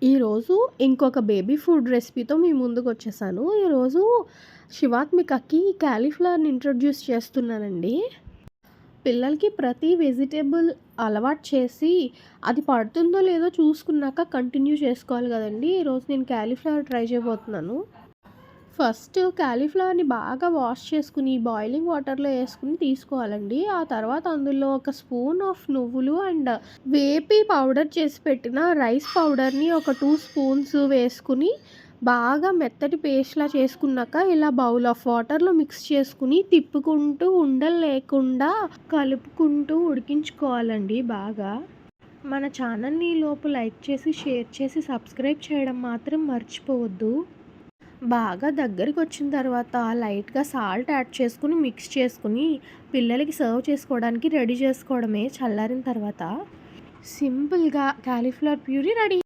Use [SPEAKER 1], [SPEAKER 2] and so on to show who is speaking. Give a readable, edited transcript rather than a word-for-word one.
[SPEAKER 1] ఈరోజు ఇంకొక baby food రెసిపీతో మీ ముందుకొచ్చేసాను. ఈరోజు శివాత్మికకి కాలీఫ్లవర్‌ని ఇంట్రొడ్యూస్ చేస్తున్నానండి. పిల్లలకి ప్రతి వెజిటబుల్ అలవాటు చేసి, అది పడుతుందో లేదో చూసుకున్నాక కంటిన్యూ చేసుకోవాలి గదండీ! ఈరోజు నేను కాలీఫ్లవర్ ట్రై చేయబోతున్నాను. ఫస్ట్ కాలీఫ్లవర్‌ని బాగా వాష్ చేసుకొని, బాయిలింగ్ వాటర్‌లో యేసుకొని తీసుకోవాలండి. ఆ తర్వాత అందులో ఒక స్పూన్ ఆఫ్ నువ్వులు అండ్ వేపి పౌడర్ చేసి పెట్టిన రైస్ పౌడర్‌ని ఒక 2 స్పూన్స్ వేసుకొని, బాగా మెత్తటి పేస్ట్‌లా చేసుకున్నాక, ఇలా బౌల్ ఆఫ్ వాటర్‌లో మిక్స్ చేసుకొని, తిప్పుకుంటూ ఉండలు లేకుండా కలుపుకుంటూ ఉడికించుకోవాలండి బాగా. మన ఛానల్‌ని ఈలోపు లైక్ చేసి, షేర్ చేసి, సబ్స్క్రైబ్ చేయడం మాత్రం మర్చిపోవద్దు. బాగా దగ్గరికొచ్చిన తర్వాత లైట్‌గా సాల్ట్ యాడ్ చేసుకొని, మిక్స్ చేసుకొని, పిల్లలకి సర్వ్ చేసుకోవడానికి రెడీ చేసుకోవడమే. చల్లారిన తర్వాత సింపుల్‌గా కాలీఫ్లవర్ ప్యూరీ రెడీ.